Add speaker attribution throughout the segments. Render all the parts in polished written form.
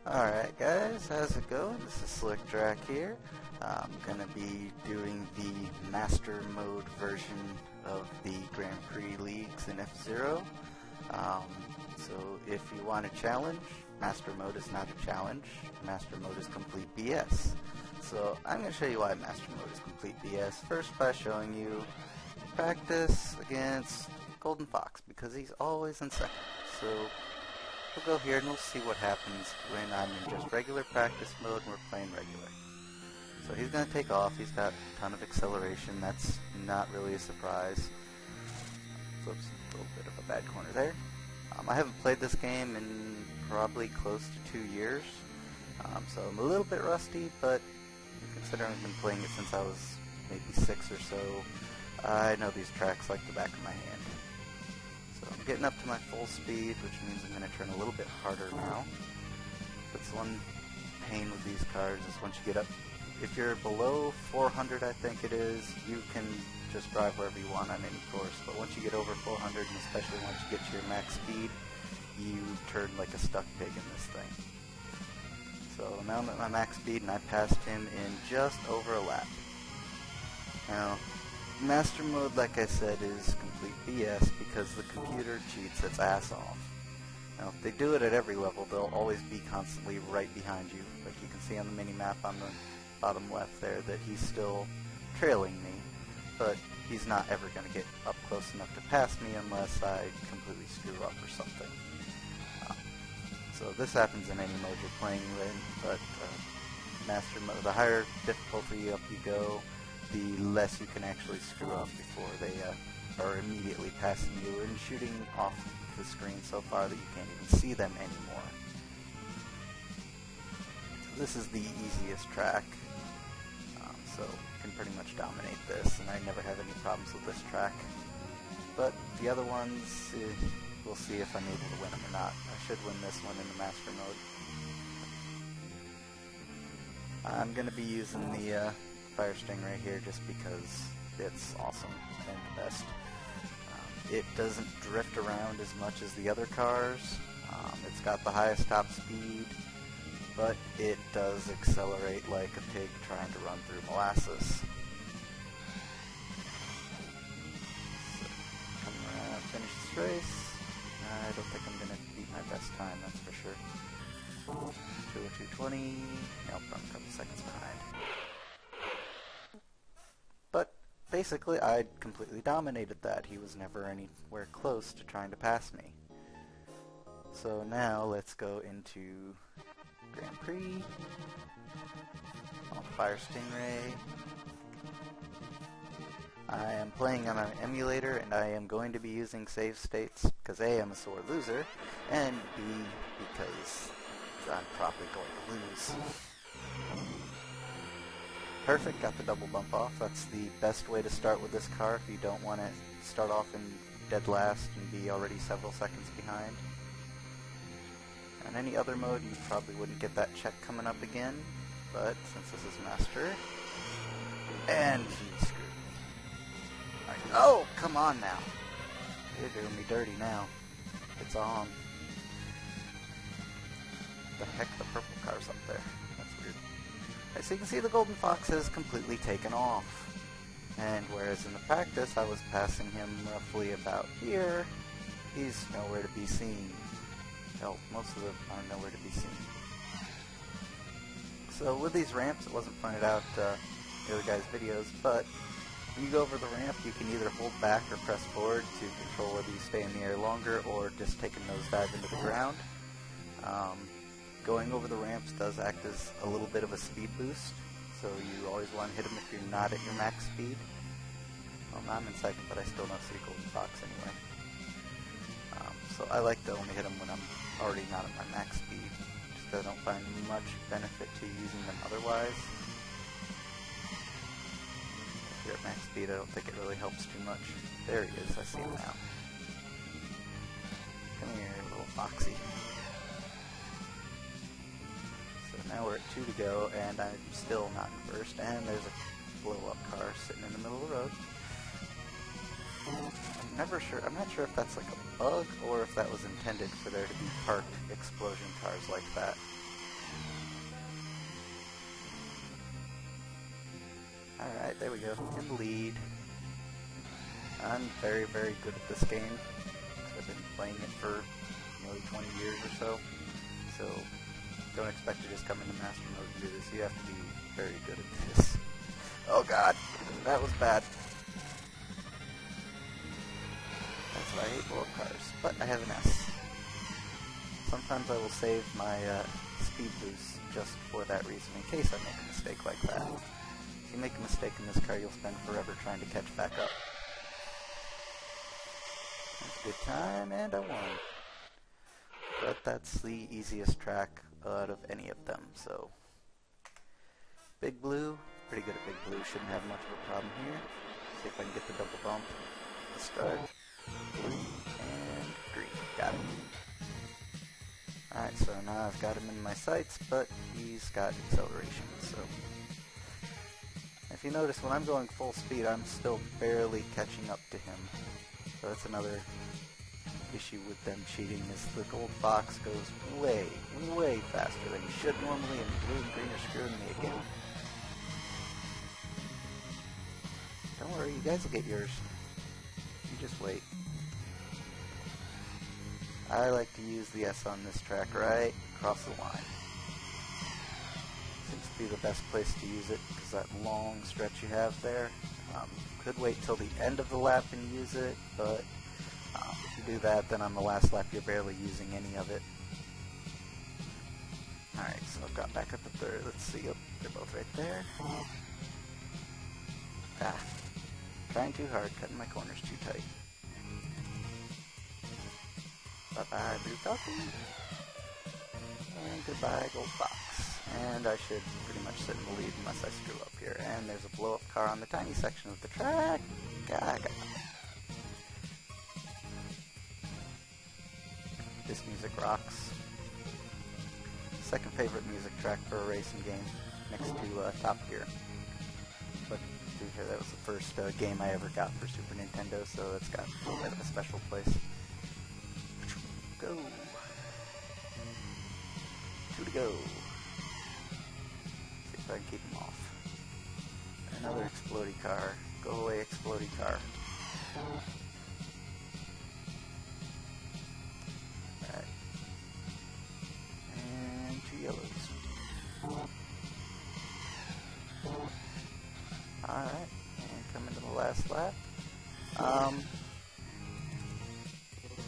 Speaker 1: Alright guys, how's it going? This is Slick Drac here. I'm gonna be doing the Master Mode version of the Grand Prix Leagues in F-Zero. So if you want a challenge, Master Mode is not a challenge. Master Mode is complete BS. So I'm gonna show you why Master Mode is complete BS. First by showing you practice against Golden Fox, because he's always in second. So we'll go here and we'll see what happens when I'm in just regular practice mode and we're playing regular. So he's going to take off. He's got a ton of acceleration. That's not really a surprise. Oops, a little bit of a bad corner there. I haven't played this game in probably close to 2 years. So I'm a little bit rusty, but considering I've been playing it since I was maybe 6 or so, I know these tracks like the back of my hand. So I'm getting up to my full speed, which means I'm going to turn a little bit harder now. That's one pain with these cars, is once you get up, if you're below 400 I think it is, you can just drive wherever you want on any course, but once you get over 400, and especially once you get to your max speed, you turn like a stuck pig in this thing. So now I'm at my max speed and I passed him in just over a lap. Now, Master Mode, like I said, is complete BS because the computer cheats its ass off. Now, if they do it at every level, they'll always be constantly right behind you. Like you can see on the mini-map on the bottom left there that he's still trailing me, but he's not ever going to get up close enough to pass me unless I completely screw up or something. So this happens in any mode you're playing in, but Master Mode, the higher difficulty up you go, the less you can actually screw up before they are immediately passing you and shooting off the screen so far that you can't even see them anymore. So this is the easiest track, so you can pretty much dominate this, and I never have any problems with this track. But the other ones, we'll see if I'm able to win them or not. I should win this one in the Master Mode. I'm going to be using the Fire Stingray here just because it's awesome and the best. It doesn't drift around as much as the other cars. It's got the highest top speed, but it does accelerate like a pig trying to run through molasses. So, come around, finish this race. I don't think I'm going to beat my best time, that's for sure. 2:02:20. Nope, I'm a couple seconds behind. But basically, I completely dominated that. He was never anywhere close to trying to pass me. So now let's go into Grand Prix. On Fire Stingray. I am playing on an emulator, and I am going to be using save states because A, I'm a sore loser, and B, because I'm probably going to lose. Perfect, got the double bump off. That's the best way to start with this car if you don't want to start off in dead last and be already several seconds behind. On any other mode, you probably wouldn't get that check coming up again, but since this is Master, and he screwed me. Right. Oh, come on now. You're doing me dirty now. It's on. The heck, the purple car's up there. That's weird. Right, so you can see the Golden Fox has completely taken off. And whereas in the practice I was passing him roughly about here, he's nowhere to be seen. Hell, most of them are nowhere to be seen. So with these ramps, it wasn't pointed out in the other guy's videos, but when you go over the ramp, you can either hold back or press forward to control whether you stay in the air longer or just take a nosedive into the ground. Going over the ramps does act as a little bit of a speed boost, so you always want to hit them if you're not at your max speed. Well, I'm in second, but I still don't see Golden Fox anyway. So I like to only hit them when I'm already not at my max speed, just because I don't find much benefit to using them otherwise. If you're at max speed, I don't think it really helps too much. There he is, I see him now. Come here, little foxy. Now we're at 2 to go, and I'm still not in first, and there's a blow-up car sitting in the middle of the road. I'm not sure if that's like a bug, or if that was intended for there to be parked explosion cars like that. Alright, there we go. In the lead. I'm very, very good at this game. I've been playing it for nearly 20 years or so. So, don't expect to just come into Master Mode and do this. You have to be very good at this. Oh god, that was bad. That's why I hate blow-up cars. But I have an S. Sometimes I will save my speed boost just for that reason, in case I make a mistake like that. If you make a mistake in this car, you'll spend forever trying to catch back up. That's a good time, and I won. But that's the easiest track out of any of them, so... Big Blue, pretty good at Big Blue, shouldn't have much of a problem here. See if I can get the double bump. Start. Blue, and green. Got it. Alright, so now I've got him in my sights, but he's got acceleration, so... If you notice, when I'm going full speed, I'm still barely catching up to him. So that's another issue with them cheating, is the Gold Fox goes way, way faster than he should normally, and Blue and Green are screwing me again. Don't worry, you guys will get yours. You just wait. I like to use the S on this track right across the line. Seems to be the best place to use it, because that long stretch you have there. Could wait till the end of the lap and use it, but if you do that, then on the last lap you're barely using any of it. Alright, so I've got back up at third. Let's see. Oh, they're both right there. Ah. Trying too hard, cutting my corners too tight. Bye-bye, Blue Falcon. And goodbye, Gold Fox. And I should pretty much sit in the lead unless I screw up here. And there's a blow-up car on the tiny section of the track. Gaga. This music rocks. Second favorite music track for a racing game, next to Top Gear. But to be fair, that was the first game I ever got for Super Nintendo, so it's got a little bit of a special place. Go. 2 to go. See if I can keep him off. Another explodey car. Go away, explodey car. Alright. And 2 yellows. Alright, and coming to the last lap.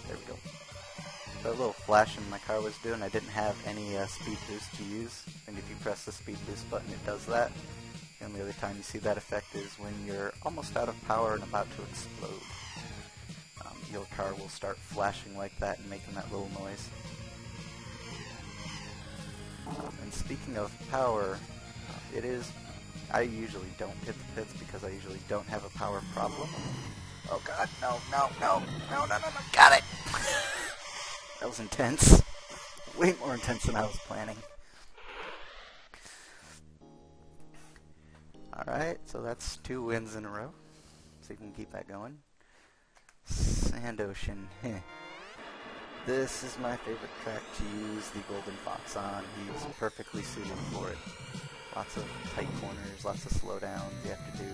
Speaker 1: There we go. That little flashing my car was doing, I didn't have any speed boost to use, and if you press the speed boost button it does that. The only other time you see that effect is when you're almost out of power and about to explode. Your car will start flashing like that and making that little noise. And speaking of power, I usually don't hit the pits because I usually don't have a power problem. Oh god, no, got it! That was intense. Way more intense than I was planning. Alright, so that's 2 wins in a row. So you can keep that going. Sand Ocean. This is my favorite track to use the Golden Fox on. He's perfectly suited for it. Lots of tight corners, lots of slowdowns you have to do.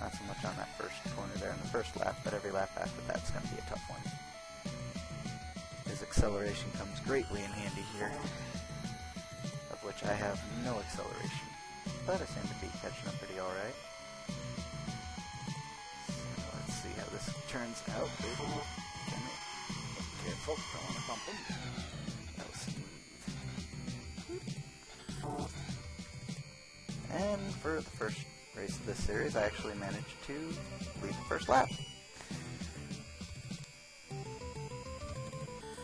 Speaker 1: Not so much on that first corner there in the first lap, but every lap after that's going to be a tough one. His acceleration comes greatly in handy here, of which I have no acceleration, but I seem to be catching up pretty alright. So let's see how this turns out. Careful, don't want to bump him. That was smooth. And for the first race of this series, I actually managed to lead the first lap.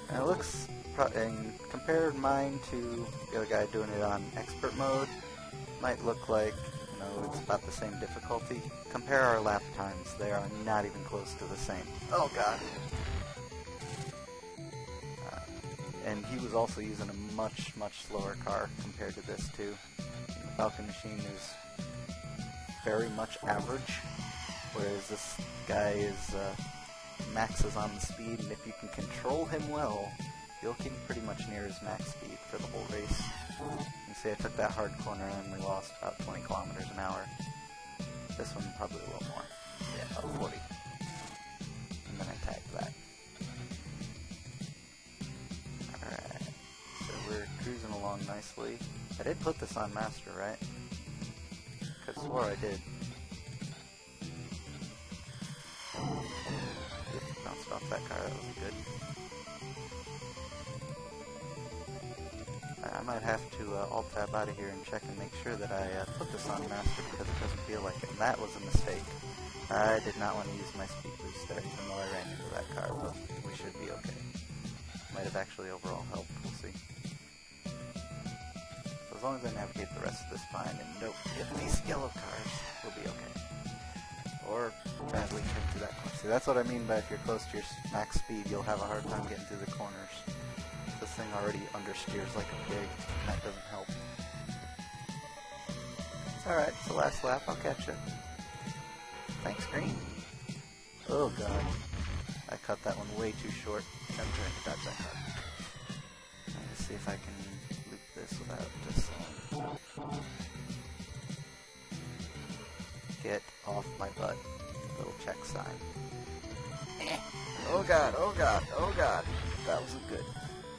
Speaker 1: And it looks, and compared mine to the other guy doing it on expert mode, might look like, you know, it's about the same difficulty. Compare our lap times, they are not even close to the same. Oh god. And he was also using a much slower car compared to this too. The Falcon Machine is very much average, whereas this guy is maxes on the speed, and if you can control him well, looking pretty much near his max speed for the whole race. You see I took that hard corner and we lost about 20 kilometers an hour. This one probably a little more. Yeah, about 40. And then I tagged that. Alright, so we're cruising along nicely. I did put this on Master, right? Could have swore I did. Bounced off that car, that was good. I might have to alt-tab out of here and check and make sure that I put this on Master because it doesn't feel like it. And that was a mistake. I did not want to use my speed boost there, even though I ran into that car, but we should be okay. Might have actually overall helped, we'll see. So as long as I navigate the rest of this fine and don't hit these yellow cars, we'll be okay. Or badly turn through that corner. See, that's what I mean by if you're close to your max speed, you'll have a hard time getting through the corners. This thing already understeers like a pig, and that doesn't help. It's alright, it's the last lap, I'll catch it. Thanks, Green. Oh god. I cut that one way too short. I'm trying to dodge that car. Let's see if I can loop this without just... Get off my butt. Little check sign. Oh god, oh god, oh god. That wasn't good.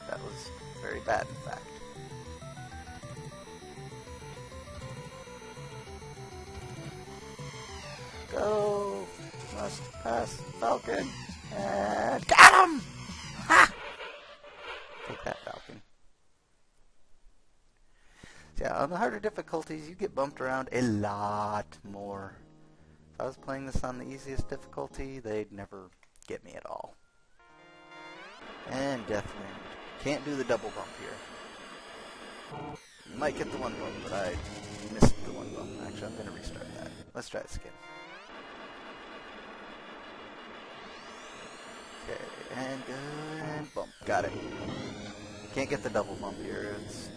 Speaker 1: That was very bad, in fact. Go! Must pass Falcon! And got him! Ha! Take that, Falcon. So yeah, on the harder difficulties, you get bumped around a lot more. If I was playing this on the easiest difficulty, they'd never get me at all. And Deathwind. Can't do the double bump here. You might get the one bump, but I missed the one bump. Actually, I'm going to restart that. Let's try this again. Okay, and good, and bump. Got it. Can't get the double bump here. It's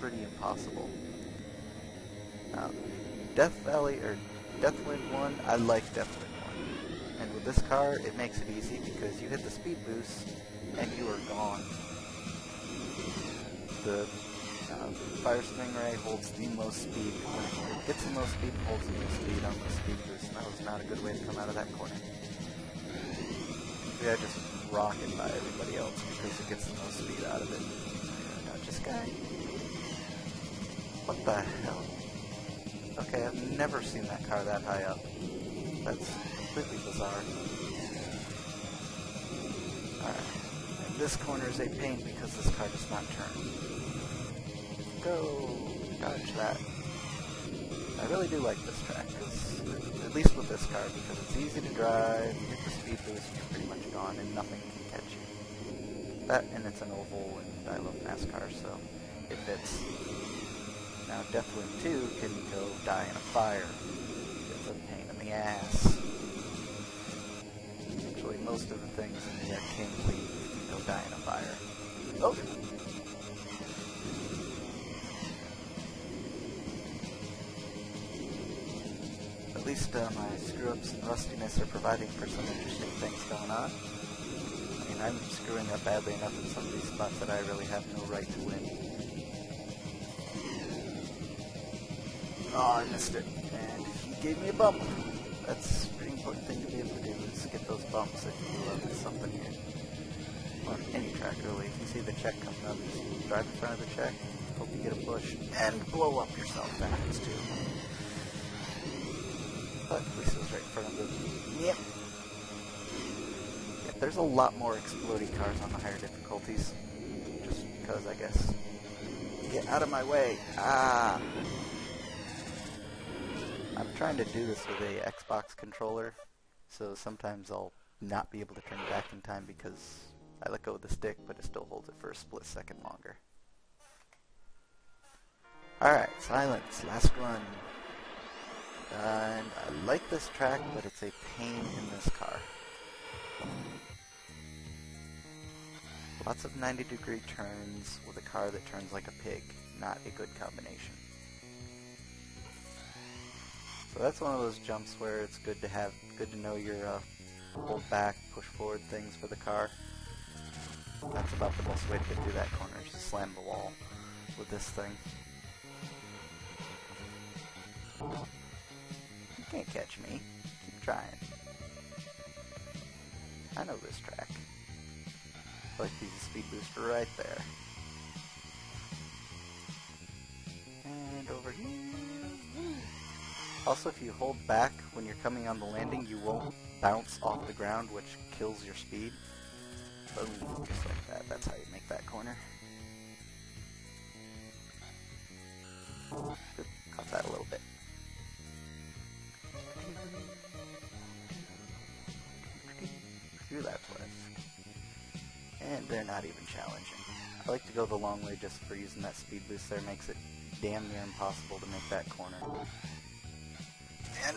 Speaker 1: pretty impossible. Death Valley, or Deathwind 1, I like Deathwind 1. And with this car, it makes it easy because you hit the speed boost, and you are gone. The Fire Stingray holds the most speed. When it gets the most speed, it holds the most speed on the speed boost, and that was not a good way to come out of that corner. See, I just rocket by everybody else because it gets the most speed out of it. Dodge this guy. What the hell? Okay, I've never seen that car that high up. That's completely bizarre. Alright. And this corner is a pain because this car does not turn. Go! Dodge that. I really do like this track, cause, at least with this car, because it's easy to drive, you get the speed boost, you're pretty much gone, and nothing can catch you. That, and it's an oval, and I love NASCAR, so it fits. Now Deathwind 2 can go die in a fire. It's a pain in the ass. Actually, most of the things in the King League can go die in a fire. Oh! At least my screw-ups and rustiness are providing for some interesting things going on. I mean, I'm screwing up badly enough in some of these spots that I really have no right to win. Oh, I missed it. And he gave me a bump. That's a pretty important thing to be able to do, is get those bumps if you miss something here. On any track, really. If you see the check coming up, just drive in front of the check, hope you get a push, and blow up yourself. That happens too. But at least it was right in front of the... Yep. Yeah, there's a lot more exploding cars on the higher difficulties. Just because, I guess. Get out of my way! Ah! I'm trying to do this with a Xbox controller, so sometimes I'll not be able to turn back in time because I let go of the stick, but it still holds it for a split second longer. Alright, Silence, last run. And I like this track, but it's a pain in this car. Lots of 90-degree turns with a car that turns like a pig. Not a good combination. So that's one of those jumps where it's good to know your hold back, push forward things for the car. That's about the best way to get through that corner, is to slam the wall with this thing. You can't catch me. Keep trying. I know this track. I like to use a speed booster right there. And over here. Woo. Also, if you hold back when you're coming on the landing, you won't bounce off the ground, which kills your speed. Boom, just like that. That's how you make that corner. Good. Caught that a little bit. Do that twist. And they're not even challenging. I like to go the long way just for using that speed boost there. Makes it damn near impossible to make that corner. And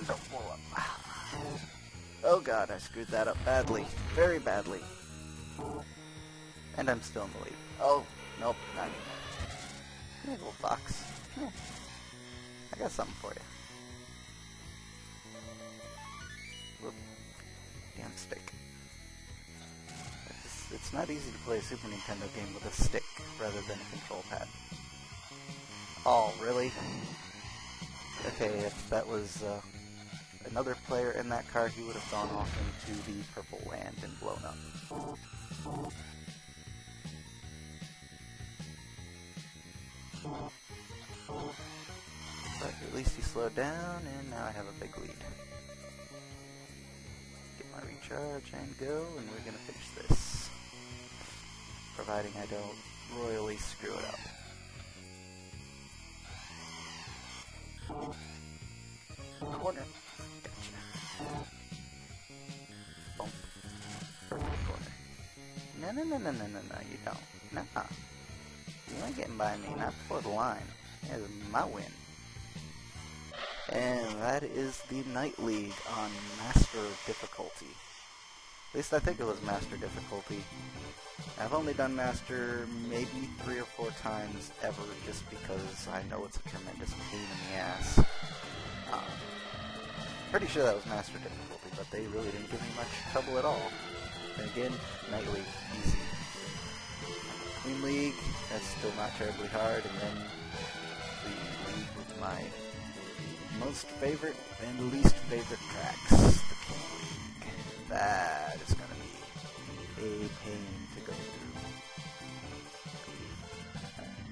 Speaker 1: oh god, I screwed that up badly. Very badly. And I'm still in the lead. Oh, nope, not anymore. Come here, little fox. Come here. I got something for you. Whoop. Damn stick. It's not easy to play a Super Nintendo game with a stick rather than a control pad. Oh, really? Okay, if that was another player in that car, he would have gone off into the purple land and blown up. But at least he slowed down, and now I have a big lead. Get my recharge and go, and we're gonna finish this. Providing I don't royally screw it up. Corner. Gotcha. Boom. Perfect corner. No, you don't. Nah. You ain't getting by me, not before the line. That is my win. And that is the Night League on Master difficulty. At least I think it was Master difficulty. I've only done Master maybe 3 or 4 times ever, just because I know it's a tremendous pain in the ass. Pretty sure that was Master difficulty, but they really didn't give me much trouble at all. And again, Night League, easy. Queen League, that's still not terribly hard, and then the league with my most favorite and least favorite tracks, the King League. That is going to be a pain to go through.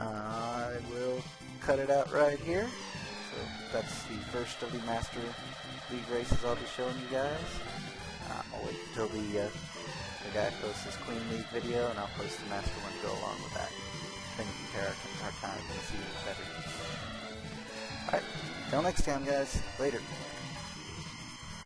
Speaker 1: I will cut it out right here. So that's the first of the Master League races I'll be showing you guys. I'll wait until the guy posts his Queen League video, and I'll post the Master one to go along with that. Then you compare our times and see who's better. Alright, till next time guys, later.